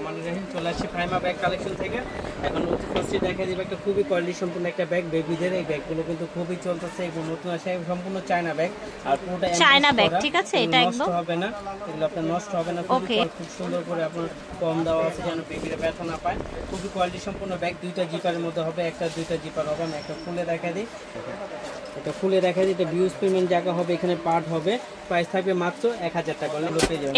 বিসমিল্লাহিররহমানিররহিম। চলে আসছি prima bag collection থেকে। এখন হচ্ছে ফার্স্টে দেখা দিবে একটা খুবই কোয়ালিটি সম্পূর্ণ একটা ব্যাগ বেবিদের। এই ব্যাগগুলো কিন্তু খুবই চলতেছে, এগুলো নতুন আসে, সম্পূর্ণ চায়না ব্যাগ। আর পুরোটা চায়না ব্যাগ, ঠিক আছে, এটা একদম নষ্ট হবে না, এগুলো আপনার নষ্ট হবে না। খুব সুন্দর করে আপনার কম দেওয়া আছে যেন বেবিরা ব্যথা না পায়। খুবই কোয়ালিটি সম্পূর্ণ ব্যাগ, দুইটা জিপারের মধ্যে হবে, একটা দুইটা জিপার হবে। আমি একটা খুলে দেখা দিই, এটা খুলে দেখা দিই। এটা বিউজ পেমেন্ট জায়গা হবে, এখানে পার্ট হবে। প্রাইস থাকবে মাত্র 1000 টাকা।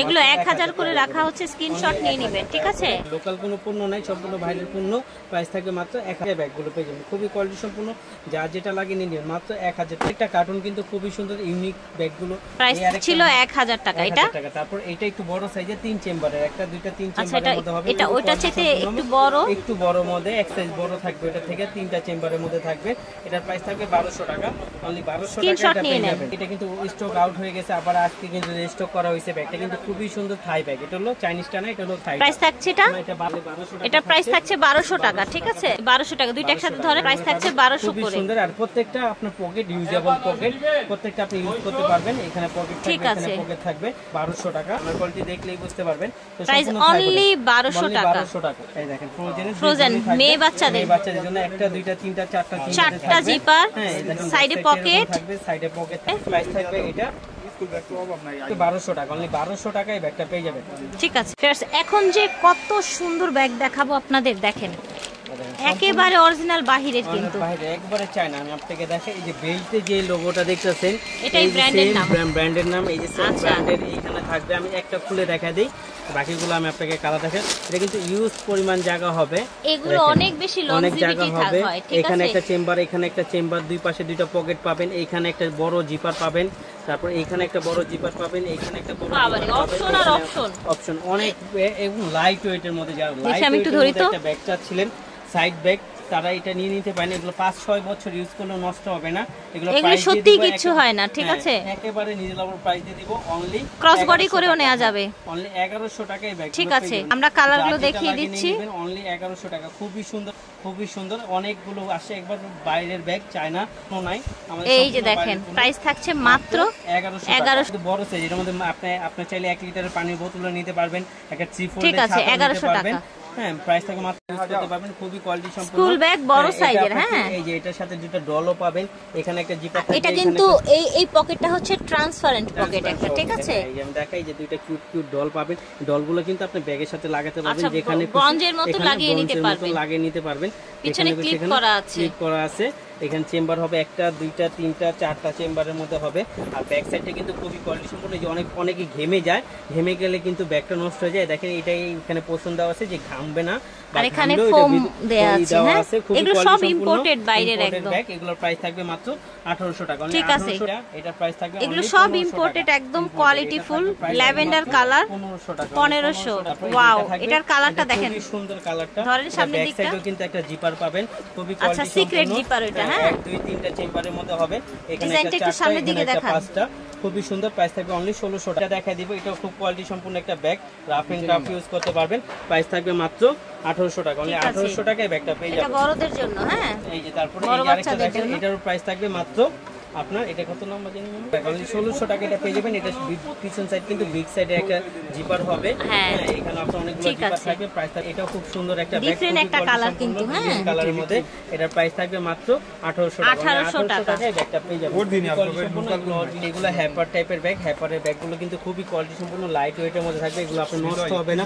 এগুলো 1000 করে রাখা হচ্ছে, স্ক্রিনশট নিয়ে নেবেন, ঠিক আছে। লোকাল কোনো পণ্য নাই, সম্পূর্ণ বাইরের পণ্য। প্রাইস থাকবে মাত্র 1000। ব্যাগগুলো পেয়ে যাবেন খুবই কোয়ালিটি সম্পূর্ণ, যা যেটা লাগে নিয়ে নেবেন মাত্র 1000 টাকা। একটা কার্টুন কিন্তু খুবই সুন্দর ইউনিক ব্যাগগুলো। প্রাইস ছিল 1000 টাকা এটা। তারপর এটা একটু বড় সাইজের 3 চেম্বারের, একটা দুইটা 3 চেম্বারের মধ্যে হবে। এটা ওইটা চেয়ে একটু বড় মধ্যে এক সাইজ বড় থাকবে, এটা থেকে 3টা চেম্বারের মধ্যে থাকবে। এটার প্রাইস থাকবে 1200 টাকা, অনলি 1200 টাকা। এটা কিন্তু স্টক আউট হয়ে গেছে, আবার আজকে কিন্তু রিস্টক করা হয়েছে। ব্যাগটা কিন্তু খুবই সুন্দর থাই ব্যাগ। এটা হলো চাইনিজটা না, এটা হলো থাই। প্রাইস থাকছে এটা প্রাইস থাকছে 1200 টাকা, ঠিক আছে। 1200 টাকা দুইটা একসাথে ধরে প্রাইস থাকছে 1200 করে। খুব সুন্দর। আর প্রত্যেকটা আপনার পকেট ইউজেবল পকেট, প্রত্যেকটা আপনি ইউজ করতে পারবেন। এখানে পকেট থাকবে, এখানে পকেট থাকবে। 1200 টাকা। আমার কোয়ালিটি দেখলেই বুঝতে পারবেন। তো প্রাইস অনলি 1200 টাকা। 1200 টাকা। এই দেখেন ফ্রোজেন মেয়ে বাচ্চাদের জন্য একটা দুইটা তিনটা চারটা জিপার, সাইডে পকেট থাকবে, সাইডে পকেট। প্রাইস থাকবে এটা 1200 টাকা, অনলি 1200 টাকায় ব্যাগটা পেয়ে যাবেন, ঠিক আছে। এখন যে কত সুন্দর ব্যাগ দেখাবো আপনাদের, দেখেন একেবারে অরিজিনাল বাহিরের, কিন্তু বাহিরে একবারে চায়না। আমি আপনাকে দেখাই, এই যে বেল্টে যে লোগোটা দেখতেছেন, এটাই ব্র্যান্ডের নাম, ব্র্যান্ডের নাম। এই যে সেম ব্র্যান্ডের এইখানে থাকবে। আমি একটা খুলে দেখা দেই, বাকিগুলো আমি আপনাকে কালার দেখাই। এটা কিন্তু ইউজ পরিমাণ জায়গা হবে, এগুলো অনেক বেশি লংজিভিটি হবে। এখানে একটা চেম্বার, এখানে একটা চেম্বার, দুই পাশে দুইটা পকেট পাবেন। এইখানে একটা বড় জিপার পাবেন, তারপর এইখানে একটা বড় জিপার পাবেন, এইখানে একটা বড় অপশন আর অপশন অনেক। এবং লাইট ওয়েটের মধ্যে, যারা লাইট ওয়েটের একটা ব্যাগ চাচ্ছিলেন সাইড ব্যাগ, তারা এটা নিয়ে নিতে পারেন। এগুলো 5-6 বছর ইউজ করলে নষ্ট হবে না। এগুলো সত্যি কিছু হয় না, ঠিক আছে। একেবারে রিজনেবল প্রাইস দিয়ে দিব, অনলি ক্রস বডি করেও নেওয়া যাবে, অনলি 1100 টাকায় ব্যাগ, ঠিক আছে। আমরা কালারগুলো দেখিয়ে দিচ্ছি, অনলি 1100 টাকা। খুবই সুন্দর, খুবই সুন্দর। অনেকগুলো আসে, একবার বাইরের ব্যাগ চায়না কোনো নাই। এই যে দেখেন প্রাইস থাকছে মাত্র 1100। বড় সাইজ, এর মধ্যে আপনি চাইলে 1 লিটারের পানির বোতল নিতে পারবেন, একটা 3 4 ঠিক আছে, 1100 টাকা। হ্যাঁ, প্রাইস থাকে মাত্র ইউজ করতে পারবেন, খুবই কোয়ালিটি সম্পন্ন স্কুল ব্যাগ বড় সাইজের। হ্যাঁ, এই যে এটার সাথে দুটো ডলও পাবেন, এখানে একটা জিপার থাকবে। এটা কিন্তু এই পকেটটা হচ্ছে ট্রান্সপারেন্ট পকেট একটা, ঠিক আছে। এই যে আমি দেখাই, যে দুটো কিউট কিউট ডল পাবেন। ডলগুলো কিন্তু আপনি ব্যাগের সাথে লাগাতে পারবেন, যেখানে গঞ্জের মতো লাগিয়ে নিতে পারবেন। পিছনে ক্লিপ করা আছে। এখানে চেম্বার হবে একটা দুইটা তিনটা চারটা চেম্বারের মধ্যে হবে। আর ব্যাক সাইডটা কিন্তু খুবই কোয়ালিটি সম্পন্ন। যে অনেকে ঘেমে যায়, ঘেমে গেলে কিন্তু ব্যাগটা নষ্ট হয়ে যায়। দেখেন এটাই এখানে পোষণ দেওয়া আছে যে ঘামবে না, আর এখানে ফোম দেয়া আছে। হ্যাঁ, এগুলো সব ইম্পোর্টেড বাইরের একদম। ব্যাগ, এগুলোর প্রাইস থাকবে মাত্র 1800 টাকা, ঠিক আছে। এটা প্রাইস থাকবে, এগুলো সব ইম্পোর্টেড একদম কোয়ালিটি ফুল, ল্যাভেন্ডার কালার 1500 টাকা, 1500। ওয়াও, এটার কালারটা দেখেন, খুবই সুন্দর কালারটা। ধরেন সামনের দিকটা, ব্যাক সাইডেও কিন্তু একটা জিপার পাবেন, খুবই কোয়ালিটি সম্পন্ন। আচ্ছা, সিক্রেট জিপার এটা। হ্যাঁ, 2-3টা চেম্বারের মধ্যে হবে। এখানে ডিজাইনটা একটু সামনের দিকে দেখান, 5টা খুবই সুন্দর। প্রাইস থাকবে অনলি 1600 টাকা। দেখাই দিব, এটা খুব কোয়ালিটি সম্পন্ন একটা bag, rough and tough use করতে পারবেন। প্রাইস থাকবে মাত্র 1800 টাকা, অনলি 1800 টাকায় ব্যাগটা পেয়ে যাবেন। এটা বড়দের জন্য। হ্যাঁ, এই যে তারপরে এই যে আরেকটা দেখেন, এটার প্রাইস থাকবে মাত্র আপনার, এটা কত নাম্বার জানি, অনলি 1600 টাকা এটা পেয়ে যাবেন। এটা পিছন সাইড কিন্তু বিগ সাইডে একটা জিপার হবে। হ্যাঁ, এখানে আপনার অনেকগুলো জিপার থাকবে। প্রাইস থাকবে, এটাও খুব সুন্দর একটা ব্যাগ, ডিফারেন্ট একটা কালার কিন্তু। হ্যাঁ, কালারের মধ্যে এটার প্রাইস থাকবে মাত্র 1800 টাকায় ব্যাগটা পেয়ে যাবেন। এগুলো হ্যাপার টাইপের ব্যাগ, হ্যাপারের ব্যাগগুলো কিন্তু খুবই কোয়ালিটি সম্পন্ন, লাইট ওয়েটের মধ্যে থাকবে। এগুলো আপনার নষ্ট হবে না,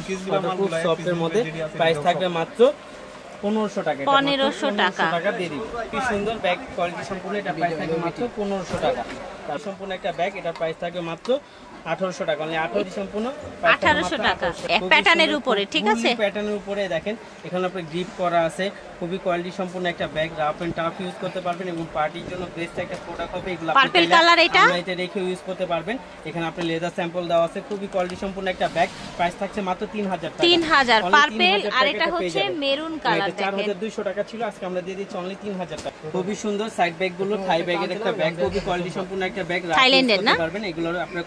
খুব সফটের মধ্যে। প্রাইস থাকবে মাত্র 1500 টাকা, 1500 টাকা দিয়ে দিব। কি সুন্দর ব্যাগ, কোয়ালিটি সম্পূর্ণ। এটা প্রাইস থাকবে মাত্র 1500 টাকা। তার সম্পূর্ণ একটা ব্যাগ, এটার প্রাইস থাকবে মাত্র 1800 টাকা, মানে 18 সম্পূর্ণ 1800 টাকা। এক প্যাটার্নের উপরে, ঠিক আছে, প্যাটার্নের উপরে। দেখেন এখানে আপনার গ্রিপ করা আছে, খুবই কোয়ালিটি সম্পন্ন একটা bag, rough and tough use করতে পারবেন এবং পার্টির জন্য বেস্ট একটা প্রোডাক্ট হবে। এগুলো পার্পল কালার, এটা রেখে ইউজ করতে পারবেন। এখানে আপনি লেদার স্যাম্পল দেওয়া আছে, খুবই কোয়ালিটি সম্পন্ন একটা ব্যাগ। প্রাইস থাকছে মাত্র 3000 টাকা, 3000 পার্পল। আর এটা হচ্ছে মেরুন কালার, দেখেন 4200 টাকা ছিল, আজকে আমরা দিয়ে দিচ্ছি অনলি 3000 টাকা। খুবই সুন্দর সাইড ব্যাগ গুলো, থাই ব্যাগের একটা ব্যাগ, খুবই কোয়ালিটি সম্পন্ন একটা ব্যাগ, থাইল্যান্ডের না পারবেন। এগুলো আপনার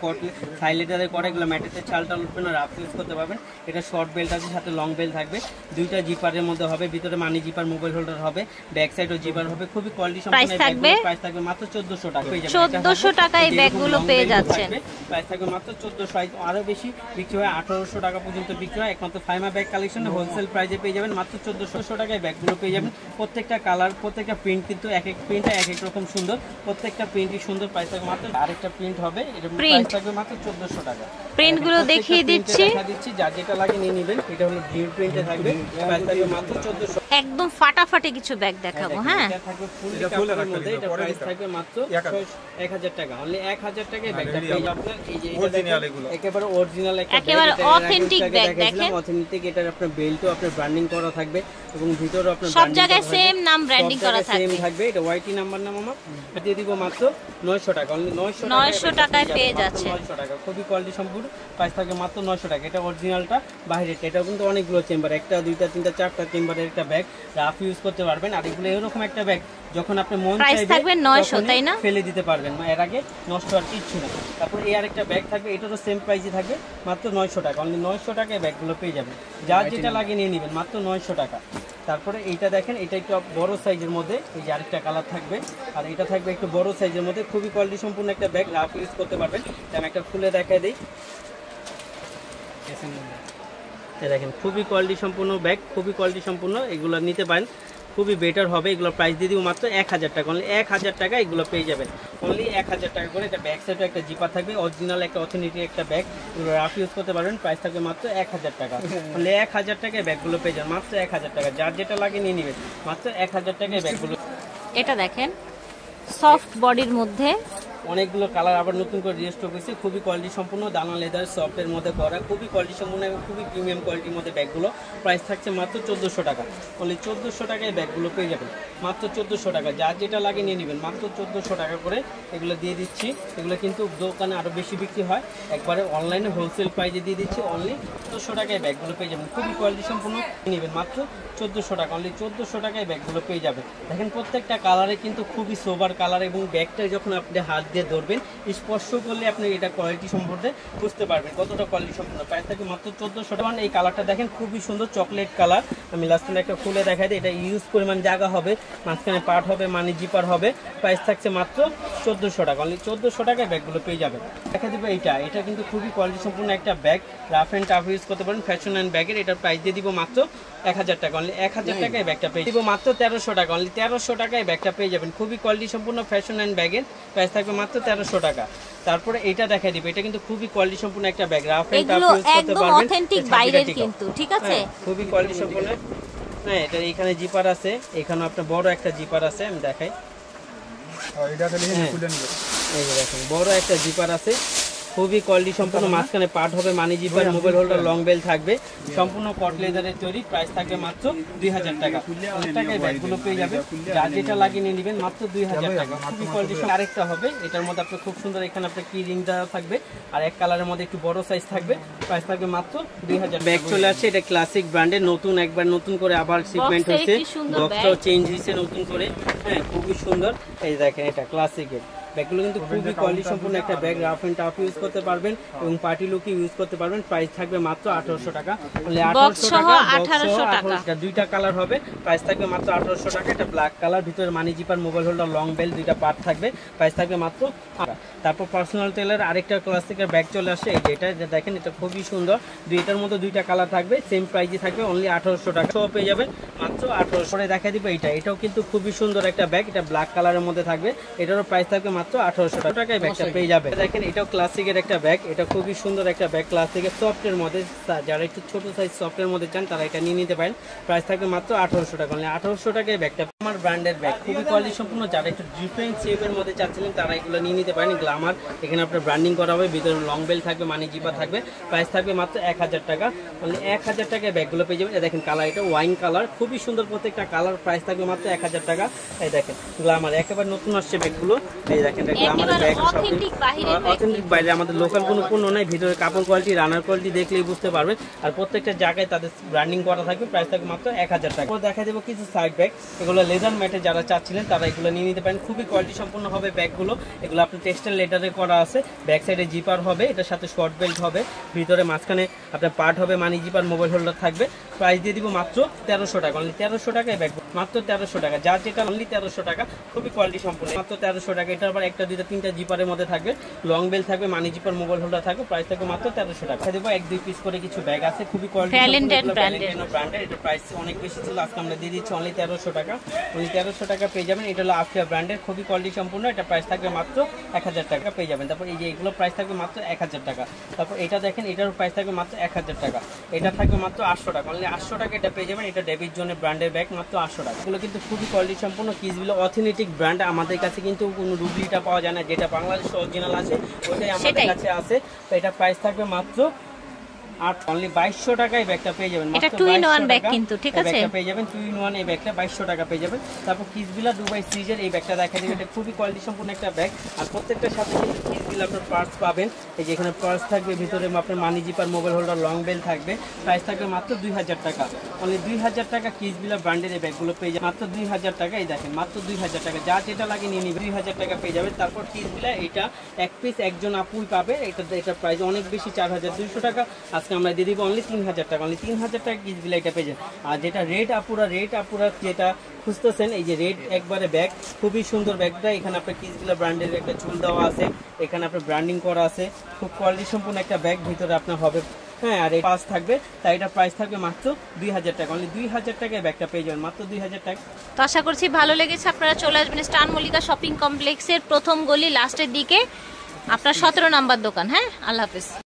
সাইলেটারে করে, এগুলো ম্যাটেতে চালটা উঠবে না, রাফ ইউজ করতে পারবেন। এটা শর্ট বেল্ট আছে, সাথে লং বেল্ট থাকবে, দুইটা জিপারের মধ্যে হবে, ভিতরে মানি জিপার মোবাইল হোল্ডার হবে, ব্যাক সাইডও জিপার হবে, খুবই কোয়ালিটি সম্পন্ন। প্রাইস থাকবে মাত্র 1400 টাকা। 1400 টাকায় ব্যাগগুলো পেয়ে যাচ্ছেন। প্রাইস থাকবে মাত্র 1400, আরো বেশি বিক্রি হয় 1800 টাকা পর্যন্ত বিক্রি হয়। একমাত্র ফাইমা ব্যাগ কালেকশনে হোলসেল প্রাইসে পেয়ে যাবেন মাত্র 1400 টাকায় ব্যাগগুলো পেয়ে যাবেন। প্রত্যেকটা কালার, প্রত্যেকটা প্রিন্ট কিন্তু এক এক প্রিন্ট এক এক রকম সুন্দর, প্রত্যেকটা প্রিন্টই সুন্দর। প্রাইস থাকবে মাত্র, আরেকটা প্রিন্ট হবে, এটা প্রাইস থাকবে মাত্র 1400 টাকা। প্রিন্টগুলো দেখিয়ে দিচ্ছি, যার যেটা লাগে নিয়ে নেবেন। এটা হলো ডিউ প্রিন্টে থাকবে, প্রাইস থাকবে মাত্র 1400। একদম ফাটাফাটি কিছু ব্যাগ দেখাবো। হ্যাঁ, এটা থাকবে ফুল কাপড়ের মধ্যে, এটা প্রাইস থাকবে মাত্র 1000 টাকা। অনলি 1000 টাকায় ব্যাগটা পেয়ে যাবেন। এই যে অরিজিনাল, এগুলো একেবারে অরিজিনাল, একেবারে অথেন্টিক ব্যাগ। দেখেন অথেন্টিক, এটার আপনার বেল্টও আপনার ব্র্যান্ডিং করা থাকবে এবং ভিতরও আপনার সব জায়গায় সেম নাম ব্র্যান্ডিং করা থাকবে। এটা ওয়াইটি নাম্বার না মামা, দিয়ে দিব মাত্র 900 টাকা। অনলি 900 টাকায় পেয়ে যাচ্ছে। 900 টাকা, খুবই কোয়ালিটি সম্পূর্ণ। প্রাইস থাকবে মাত্র 900 টাকা। এটা অরিজিনালটা, বাইরেটা। এটাও কিন্তু অনেকগুলো চেম্বার, একটা দুইটা তিনটা চারটা চেম্বারের একটা ব্যাগ, রাফ ইউজ করতে পারবেন। আর এগুলো এরকম একটা ব্যাগ যখন আপনি মন চাইবে 900, তাই না, ফেলে দিতে পারবেন, এর আগে নষ্ট আর কিচ্ছু না। তারপর এই আরেকটা ব্যাগ থাকবে, এটারও সেম প্রাইসই থাকবে মাত্র 900 টাকা। অনলি 900 টাকায় ব্যাগগুলো পেয়ে যাবেন, যার যেটা লাগে নিয়ে নেবেন মাত্র 900 টাকা। তারপরে এইটা দেখেন, এটা একটু বড় সাইজের মধ্যে, এই যে আরেকটা কালার থাকবে, আর এটা থাকবে একটু বড় সাইজের মধ্যে, খুবই কোয়ালিটি সম্পূর্ণ একটা ব্যাগ, রাফ ইউজ করতে পারবেন। আমি একটা খুলে দেখাই দিই, দেখেন খুবই কোয়ালিটি সম্পূর্ণ ব্যাগ, খুবই কোয়ালিটি সম্পূর্ণ, এগুলো নিতে পারেন, খুবই বেটার হবে। এগুলো প্রাইস দিয়ে দিব মাত্র 1000 টাকা। অনলি 1000 টাকা এগুলো পেয়ে যাবেন, অনলি 1000 টাকা করে। এটা ব্যাক সাইডে একটা জিপার থাকবে, অরিজিনাল একটা অথেন্টিক একটা ব্যাগ, এগুলো রাফ ইউজ করতে পারবেন। প্রাইস থাকবে মাত্র 1000 টাকা। অনলি 1000 টাকায় ব্যাগগুলো পেয়ে যাবেন, মাত্র 1000 টাকা। যার যেটা লাগে নিয়ে নেবেন, মাত্র 1000 টাকায় ব্যাগগুলো। এটা দেখেন সফট বডির মধ্যে, অনেকগুলো কালার আবার নতুন করে রিস্টক হয়েছে, খুবই কোয়ালিটি সম্পূর্ণ, দানা লেদার সফটের মধ্যে করা, খুবই কোয়ালিটি সম্পূর্ণ এবং খুবই প্রিমিয়াম কোয়ালিটির মধ্যে ব্যাগগুলো। প্রাইস থাকছে মাত্র 1400 টাকা। অনলি 1400 টাকায় ব্যাগগুলো পেয়ে যাবেন, মাত্র 1400 টাকা। যার যেটা লাগে নিয়ে নেবেন, মাত্র 1400 টাকা করে এগুলো দিয়ে দিচ্ছি। এগুলো কিন্তু দোকানে আরও বেশি বিক্রি হয়, একবারে অনলাইনে হোলসেল প্রাইসে দিয়ে দিচ্ছি। অনলি 1400 টাকায় ব্যাগগুলো পেয়ে যাবেন, খুবই কোয়ালিটি সম্পূর্ণ, নেবেন মাত্র 1400 টাকা। অনলি 1400 টাকায় ব্যাগগুলো পেয়ে যাবেন। দেখেন প্রত্যেকটা কালারে কিন্তু খুবই সোবার কালার, এবং ব্যাগটা যখন আপনি হাত দিয়ে ধরবেন, স্পর্শ করলে আপনি এটা কোয়ালিটি সম্পর্কে বুঝতে পারবেন কতটা কোয়ালিটি সম্পূর্ণ। প্রাইস থাকে মাত্র 1400 টাকা। এই কালারটা দেখেন খুবই সুন্দর চকলেট কালার, আমি লাস্টে একটা খুলে দেখাই দিই। এটা ইউজ পরিমাণ জায়গা হবে, মাঝখানে পার্ট হবে, মানি জিপার হবে। প্রাইস থাকছে মাত্র 1400 টাকা। অনলি 1400 টাকায় ব্যাগগুলো পেয়ে যাবেন। দেখা দেবে এটা কিন্তু খুবই কোয়ালিটি সম্পূর্ণ একটা bag, rough and tough use করতে পারেন, ফ্যাশন অ্যান্ড ব্যাগের। এটার প্রাইস দিয়ে দিব মাত্র 1000 টাকা। অনলি 1000 টাকায় ব্যাগটা পেয়ে দিব মাত্র 1300 টাকা। অনলি 1300 টাকায় ব্যাগটা পেয়ে যাবেন, খুবই কোয়ালিটি সম্পূর্ণ ফ্যাশন অ্যান্ড ব্যাগের। প্রাইস থাকবে মাত্র 1300 টাকা। তারপরে এটা দেখাই দিব, এটা কিন্তু খুবই কোয়ালিটি সম্পূর্ণ একটা bag, rough and tough use করতে পারবেন, অথেন্টিক বাইরের কিন্তু, ঠিক আছে, খুবই কোয়ালিটি সম্পূর্ণ। হ্যাঁ, এটা এখানে জিপার আছে, এখানে আপনার বড় একটা জিপার আছে, আমি দেখাই। এটা খালি খুলে নিব, এই যে দেখেন বড় একটা জিপার আছে, খুবই কোয়ালিটি সম্পূর্ণ, মাঝখানে পার্ট হবে, money zipper, mobile holder, long belt থাকবে, সম্পূর্ণ কট লেদারের তৈরি। প্রাইস থাকবে মাত্র 2000 টাকা। 1000 টাকায় ব্যাগগুলো পেয়ে যাবে, যার যেটা লাগিয়ে নিয়ে নেবেন মাত্র 2000 টাকা। খুবই কোয়ালিটি। আরেকটা হবে, এটার মধ্যে আপনার খুব সুন্দর, এখানে আপনার কি রিং দেওয়া থাকবে, আর এক কালারের মধ্যে একটু বড় সাইজ থাকবে। প্রাইস থাকবে মাত্র 2000। ব্যাগ চলে আসছে, এটা ক্লাসিক ব্র্যান্ডের, নতুন একবার নতুন করে আবার শিপমেন্ট হচ্ছে, বক্সটাও চেঞ্জ হয়েছে নতুন করে। হ্যাঁ, খুবই সুন্দর। এই দেখেন এটা ক্লাসিকের ব্যাগগুলো কিন্তু খুবই কোয়ালিটি সম্পূর্ণ একটা bag, rough and tough use করতে পারবেন এবং পার্টি লুকে ইউজ করতে পারবেন। প্রাইস থাকবে মাত্র 1800 টাকা। বলে 1800 টাকা, দুইটা কালার হবে, প্রাইস থাকবে মাত্র 1800 টাকা। এটা ব্ল্যাক কালার, ভিতরে money zipper, mobile holder, long belt, দুইটা পার্ট থাকবে। প্রাইস থাকবে মাত্র। তারপর পার্সোনাল টেলার আরেকটা ক্লাসিকের ব্যাগ চলে আসছে, এই যেটা দেখেন, এটা খুবই সুন্দর, দুইটার মধ্যে দুইটা কালার থাকবে, সেম প্রাইসই থাকবে, অনলি 1800 টাকা। সব পেয়ে যাবেন মাত্র 1800। দেখা দিব এটাও কিন্তু খুবই সুন্দর একটা ব্যাগ, এটা ব্ল্যাক কালারের মধ্যে থাকবে, এটারও প্রাইস থাকবে মাত্র 1800 টাকায় ব্যাগটা পেয়ে যাবে। দেখেন এটাও ক্লাসিকের একটা ব্যাগ, এটা খুবই সুন্দর একটা ব্যাগ, ক্লাসিকের সফটের মধ্যে, যারা একটু ছোট সাইজ সফটের মধ্যে চান তারা এটা নিয়ে নিতে পারেন। প্রাইস থাকবে মাত্র 1800 টাকা। অনলি 1800 টাকায় ব্যাগটা। আমার ব্র্যান্ডের ব্যাগ, খুবই কোয়ালিটি সম্পূর্ণ, যারা একটু ডিফারেন্ট শেপের মধ্যে চাচ্ছিলেন তারা এগুলো নিয়ে নিতে পারেন। গ্লামার, এখানে আপনার ব্র্যান্ডিং করা হবে, ভিতরে লং বেল থাকবে, মানি জিপার থাকবে। প্রাইস থাকবে মাত্র 1000 টাকা। অনলি 1000 টাকায় ব্যাগগুলো পেয়ে যাবেন। দেখেন কালার, এটা ওয়াইন কালার, খুবই খুবই সুন্দর প্রত্যেকটা কালার, প্রাইস থাকবে মাত্র 1000 টাকা। এই দেখেন গ্ল্যামার একেবারে নতুন আসছে ব্যাগগুলো, এই দেখেন গ্ল্যামারের ব্যাগ, অথেন্টিক বাইরে আমাদের লোকাল কোনো পণ্য নাই, ভিতরে কাপড় কোয়ালিটি রানার কোয়ালিটি দেখলেই বুঝতে পারবেন। আর প্রত্যেকটা জায়গায় তাদের ব্র্যান্ডিং করা থাকবে, প্রাইস থাকবে মাত্র 1000 টাকা। দেখা দেবো কিছু সাইড ব্যাগ, এগুলো লেদার ম্যাটে যারা চাচ্ছিলেন তারা এগুলো নিয়ে নিতে পারেন, খুবই কোয়ালিটি সম্পন্ন হবে ব্যাগগুলো। এগুলো আপনার টেক্সটাইল লেদারে করা আছে, ব্যাক সাইডে জিপার হবে, এটার সাথে শর্ট বেল্ট হবে, ভিতরে মাঝখানে আপনার পার্ট হবে, মানি জিপার, মোবাইল হোল্ডার থাকবে। প্রাইস দিয়ে দিব মাত্র 1300 টাকা, অনলি 1300 টাকায় ব্যাগ, মাত্র 1300 টাকা, যার যেটা অনলি 1300 টাকা, খুবই কোয়ালিটি সম্পন্ন, মাত্র 1300 টাকা। এটার আবার একটা দুইটা তিনটা জিপারের মধ্যে থাকবে, লং বেল্ট থাকবে, মানি জিপার, মোবাইল হোল্ডার থাকবে, প্রাইস থাকবে মাত্র 1300 টাকা। দেবো 1-2 পিস করে কিছু ব্যাগ আছে, খুবই কোয়ালিটি ব্র্যান্ডেড, এটা প্রাইস অনেক বেশি ছিল, আজকে আমরা দিয়ে দিচ্ছি অনলি 1300 টাকা, অনলি 1300 টাকা পেয়ে যাবেন। এটা হলো আফিয়া ব্র্যান্ডের, খুবই কোয়ালিটি সম্পূর্ণ, এটা প্রাইস থাকবে মাত্র 1000 টাকা পেয়ে যাবেন। তারপর এই যে এগুলো প্রাইস থাকবে মাত্র 1000 টাকা। তারপর এটা দেখেন, এটার প্রাইস থাকবে মাত্র 1000 টাকা, এটা থাকবে মাত্র 800 টাকা, অনলি 800 টাকা এটা পেয়ে যাবেন। এটা ডেভিড জোনের ব্র্যান্ডের ব্যাগ, মাত্র 800 টাকা। এগুলো কিন্তু খুবই কোয়ালিটি সম্পূর্ণ কিসগুলো অথেন্টিক ব্র্যান্ড, আমাদের কাছে কিন্তু কোনো ডুপ্লিকেট পাওয়া যায় না, যেটা বাংলাদেশ অরিজিনাল আছে ওটাই আমাদের কাছে আছে। তো এটা প্রাইস থাকবে মাত্র অনলি 2200 টাকায় ব্যাগটা পেয়ে যাবেন, এটা 2-in-1 ব্যাগ কিন্তু, ঠিক আছে, ব্যাগটা পেয়ে যাবেন 2-in-1, এই ব্যাগটা 2200 টাকা পেয়ে যাবেন। তারপর কিসবিলা দুবাই সিরিজের এই ব্যাগটা দেখা দিবেন, এটা খুবই কোয়ালিটি সম্পূর্ণ একটা ব্যাগ। আর প্রত্যেকটার সাথে কিন্তু কিসবিলা আপনার পার্স পাবেন, এই যে এখানে পার্স থাকবে, ভিতরে আপনার money zipper, mobile holder, long belt থাকবে, প্রাইস থাকবে মাত্র 2000 টাকা, অনলি 2000 টাকা। কিসবিলা ব্র্যান্ডের এই ব্যাগগুলো পেয়ে যাবেন মাত্র 2000 টাকা, এই দেখেন মাত্র 2000 টাকা, যা যেটা লাগে নিয়ে নিবে, 2000 টাকা পেয়ে যাবেন। তারপর কিসবিলা এটা এক পিস একজন আপুই পাবে, এটা প্রাইস অনেক বেশি, 4200 টাকা, আজকে আমরা দিয়ে দিব অনলি 3000 টাকা, অনলি 3000 টাকা কিসবিলা এটা পেয়ে যান। আর যেটা রেড আপুরা যেটা খুঁজতেছেন, এই যে রেড একবারে ব্যাগ, খুবই সুন্দর ব্যাগটা, এখানে আপনার কিসবিলা ব্র্যান্ডের একটা চুল দেওয়া আছে, এখানে আপনার ব্র্যান্ডিং করা আছে, খুব কোয়ালিটি সম্পূর্ণ একটা ব্যাগ, ভিতরে আপনার হবে, হ্যাঁ, আর এই পাস থাকবে, তাই এটা প্রাইস থাকবে মাত্র 2000 টাকা, অনলি 2000 টাকায় ব্যাগটা পেয়ে যাবেন, মাত্র 2000 টাকা। তো আশা করছি ভালো লেগেছে, আপনারা চলে আসবেন স্টার মল্লিকা শপিং কমপ্লেক্সের প্রথম গলি লাস্টের দিকে, আপনার 17 নাম্বার দোকান। হ্যাঁ, আল্লাহ হাফেজ।